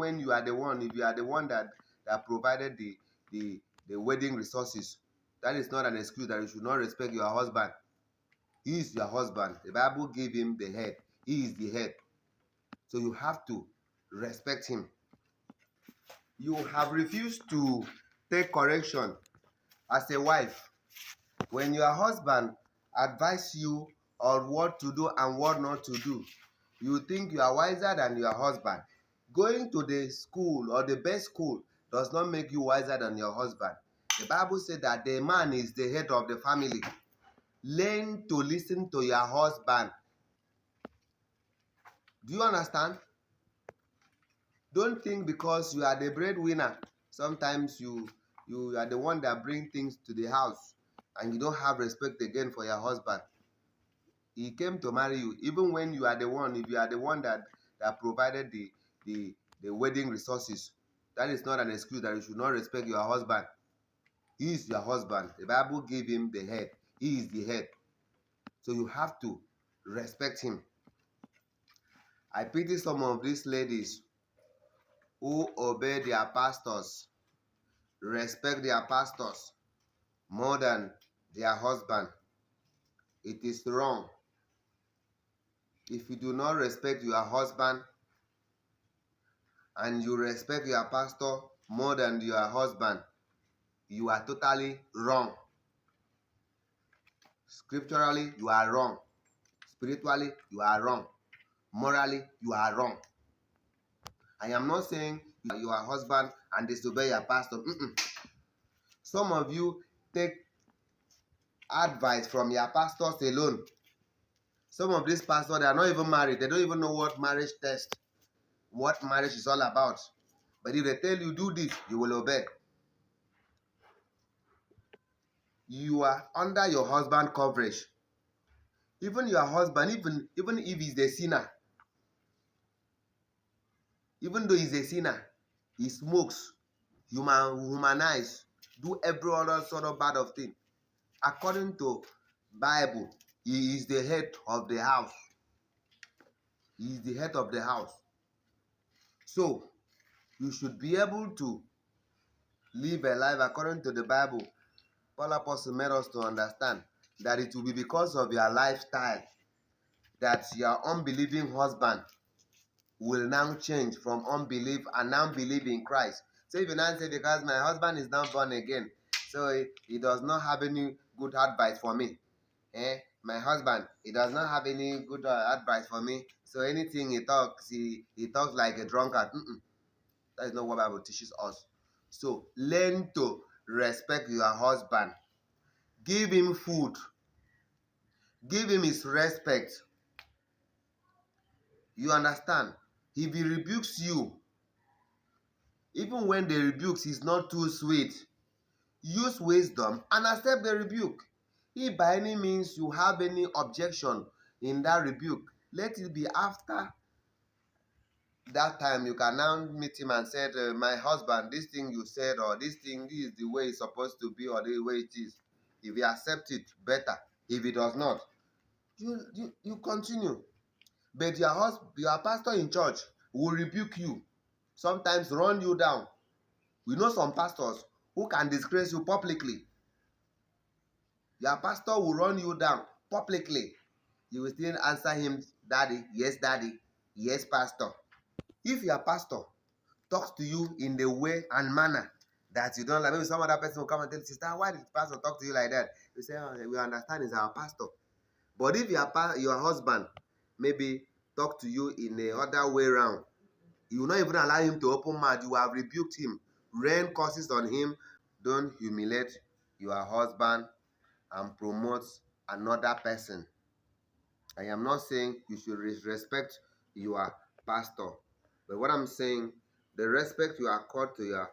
when you are the one, if you are the one that provided the wedding resources, that is not an excuse that you should not respect your husband. He is your husband. The Bible gave him the head. He is the head. So you have to respect him. You have refused to take correction as a wife. When your husband advises you on what to do and what not to do, you think you are wiser than your husband. Going to the school or the best school does not make you wiser than your husband. The Bible said that the man is the head of the family. Learn to listen to your husband. Do you understand? Don't think because you are the breadwinner, sometimes you are the one that bring things to the house and you don't have respect again for your husband. He came to marry you, even when you are the one, if you are the one that provided the wedding resources, that is not an excuse that you should not respect your husband. He is your husband. The Bible gave him the head. He is the head. So you have to respect him. I pity some of these ladies who obey their pastors, respect their pastors more than their husband. It is wrong. If you do not respect your husband and you respect your pastor more than your husband, you are totally wrong. Scripturally, you are wrong. Spiritually, you are wrong. Morally, you are wrong. I am not saying you are husband and disobey your pastor. Some of you take advice from your pastors alone. Some of these pastors, they are not even married. They don't even know what marriage test, what marriage is all about. But if they tell you do this, you will obey. You are under your husband coverage. Even your husband, even if he's a sinner, even though he's a sinner, he smokes, humanize, do every other sort of bad of thing. According to Bible, he is the head of the house. He is the head of the house. So, you should be able to live a life according to the Bible. Paul Apostle made us to understand that it will be because of your lifestyle that your unbelieving husband will now change from unbelief and now believe in Christ. So if you now say, because my husband is now born again, so he does not have any good advice for me. My husband, he does not have any good advice for me. So anything he talks, he talks like a drunkard. That is not what the Bible teaches us. So learn to respect your husband. Give him food. Give him his respect. You understand? If he rebukes you, even when the rebuke is not too sweet, use wisdom and accept the rebuke. If by any means you have any objection in that rebuke, let it be after that time. You can now meet him and say, my husband, this thing you said, or this thing, this is the way it's supposed to be, or the way it is. If he accepts it, better. If he does not, you continue. But your pastor in church will rebuke you, sometimes run you down. We know some pastors who can disgrace you publicly. Your pastor will run you down publicly. You will still answer him, daddy, yes, pastor. If your pastor talks to you in the way and manner that you don't like, maybe some other person will come and tell you, sister, why did the pastor talk to you like that? You say, oh, we understand he's our pastor. But if your husband maybe talk to you in the other way around, you will not even allow him to open mouth. You have rebuked him, rain curses on him. Don't humiliate your husband and promote another person. I am not saying you should respect your pastor, but what I'm saying, the respect you accord to your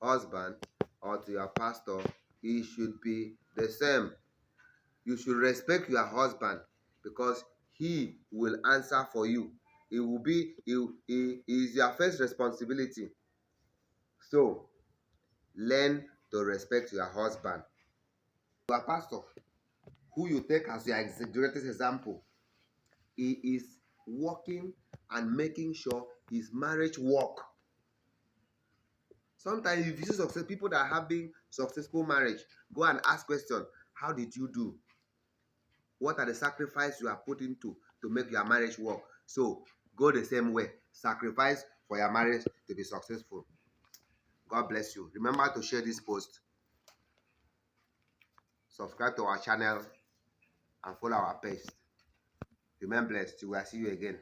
husband or to your pastor, it should be the same. You should respect your husband because he will answer for you. It is your first responsibility. So, learn to respect your husband. Your pastor, who you take as your greatest example, he is working and making sure his marriage work. Sometimes if you see success, people that are having successful marriage, go and ask question, how did you do? What are the sacrifices you are putting to make your marriage work? So go the same way. Sacrifice for your marriage to be successful. God bless you. Remember to share this post, subscribe to our channel, and follow our page. Remain blessed. We will see you again.